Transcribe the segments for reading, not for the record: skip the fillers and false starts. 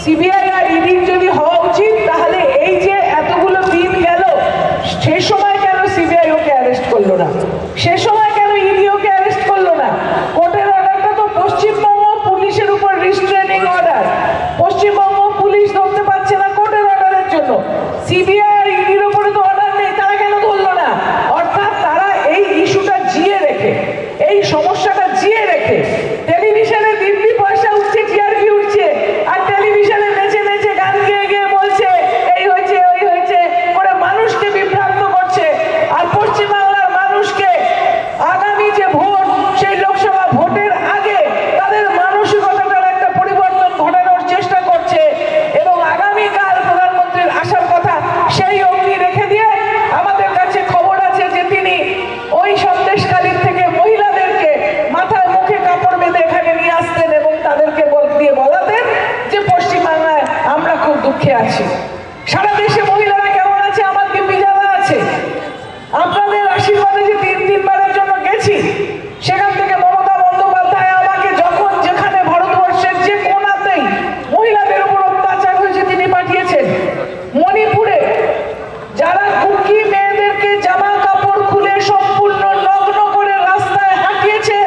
CBI আর ইডির যদি হওয়া উচিত, তাহলে এই যে এতগুলো দিন গেল, সে সময় কেন সিবিআই ওকে অ্যারেস্ট করলো না? সে সময় কেন ইডি ওকে অ্যারেস্ট করলো না? কোর্টের অর্ডারটা তো পশ্চিমবঙ্গ পুলিশের উপর রিস্ট্রেনিং অর্ডার। পশ্চিমবঙ্গ পুলিশ ধরতে পারছে না কোর্টের অর্ডারের জন্য, সিবিআই আর ইডির উপরে তো অর্ডার নেই, তারা কেন ধরলো না? অর্থাৎ তারা এই ইস্যুটা জিয়ে রেখে, এই সমস্যাটা জিয়ে রেখে টেলিভিশনে দিব্যি পয়সা উঠছে, টিআরপি উঠছে, আর টেলিভিশনে নেচে নেচে গান গেয়ে গিয়ে বলছে এই হয়েছে ওই হয়েছে করে মানুষকে বিভ্রান্ত করছে। আর পশ্চিমবাংলার মানুষকে আগামী যে ভোট, সেই লোকসভা ভোটের আগে তাদের মানসিকতাটার একটা পরিবর্তন ঘটানোর চেষ্টা করছে। এবং আগামীকাল প্রধানমন্ত্রীর আসার কথা, সেই অবধি রেখে দিয়ে আমাদের কাছে খবর আছে যে তিনি ওই সন্দেশখালীর থেকে মহিলাদেরকে মাথায় মুখে কাপড় বেঁধে এখানে নিয়ে আসতেন এবং তাদেরকে দিয়ে বলাতেন যে পশ্চিমবাংলায় আমরা খুব দুঃখে আছি। সারা দেশে মহিলারা কেমন আছে আমার দিব্যি জানা আছে। আপনাদের আশীর্বাদে যে 3 বারের জন্য গেছি, সেখান থেকে মমতা বন্দ্যোপাধ্যায় আমাকে যখন যেখানে ভারতবর্ষের যে কোনাতেই মহিলাদের উপর অত্যাচার হয়েছে তিনি পাঠিয়েছেন। মণিপুরে যারা কুকি মেয়েদেরকে জামা কাপড় খুলে সম্পূর্ণ নগ্ন করে রাস্তায় হাঁটিয়েছে,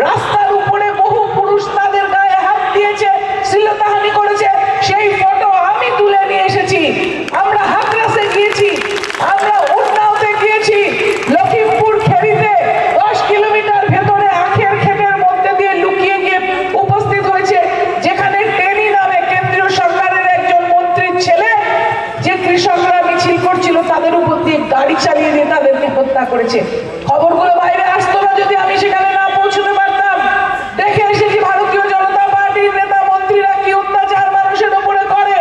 রাস্তার উপরে বহু পুরুষ তাদের গায়ে হাত দিয়েছে, শ্লীলতাহানি করেছে, সেই ফটো আমি তুলে নিয়ে এসেছি। আমরা হাতরাসে গিয়েছি, আমরা উন্নাওতে গিয়েছি, লখিমপুর খেরিতে 10 কিলোমিটার ভেতরে আখের ক্ষেতের মধ্যে দিয়ে লুকিয়ে গিয়ে উপস্থিত হয়েছে, যেখানে টেনি নামে কেন্দ্রীয় সরকারের একজন মন্ত্রীর ছেলে, যে কৃষকরা মিছিল করছিল তাদের উপর দিয়ে গাড়ি চালিয়ে দিয়ে তাদেরকে হত্যা করেছে। খবরগুলো বাইরে আসতো না যদি আমি সেখানে না পৌঁছতে পারতাম। দেখে এসেছি ভারতীয় জনতা পার্টির নেতা মন্ত্রীরা কি অত্যাচার মানুষের উপরে করে।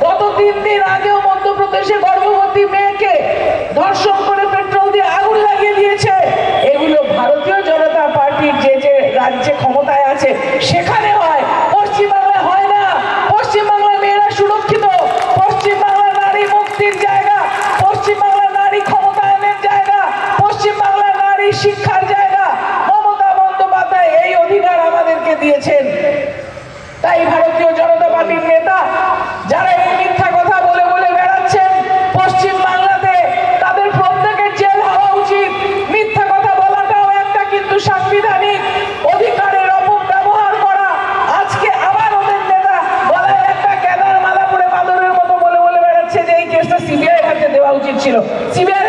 গত 3 দিন আগেও মধ্যপ্রদেশে গর্ভবতী মেয়েকে ধর্ষণ করে পেট্রোল দিয়ে আগুন লাগিয়ে দিয়েছে। এগুলো ভারতীয় জনতা পার্টির যে যে রাজ্যে ক্ষমতায় আছে সেখানে হয়, পশ্চিমবাংলায় হয় না। পশ্চিমবাংলার মেয়েরা সুরক্ষিত, পশ্চিমবাংলার নারী মুক্তির জায়গা, পশ্চিমবাংলার নারী ক্ষমতায়নের জায়গা, পশ্চিমবাংলার নারী শিক্ষার জায়গা। মমতা বন্দ্যোপাধ্যায় এই অধিকার আমাদেরকে দিয়েছেন। তাই ভারতীয় জনতা পার্টির নেতা যারা এই মিথ্যা কথা বলে বলে বেড়াচ্ছেন পশ্চিমবাংলাতে, তাদের প্রত্যেকের জেল হওয়া উচিত। মিথ্যা কথা বলাটাও একটা কিন্তু সাংবিধানিক অধিকারের অপব্যবহার করা। আজকে আবার ওদের নেতা গলায় একটা কেদার মালা পরে বাদরের মতো বলে বলে বেড়াচ্ছে যে এই কেসটা সিবিআই হাতে দেওয়া উচিত ছিল। সিবিআই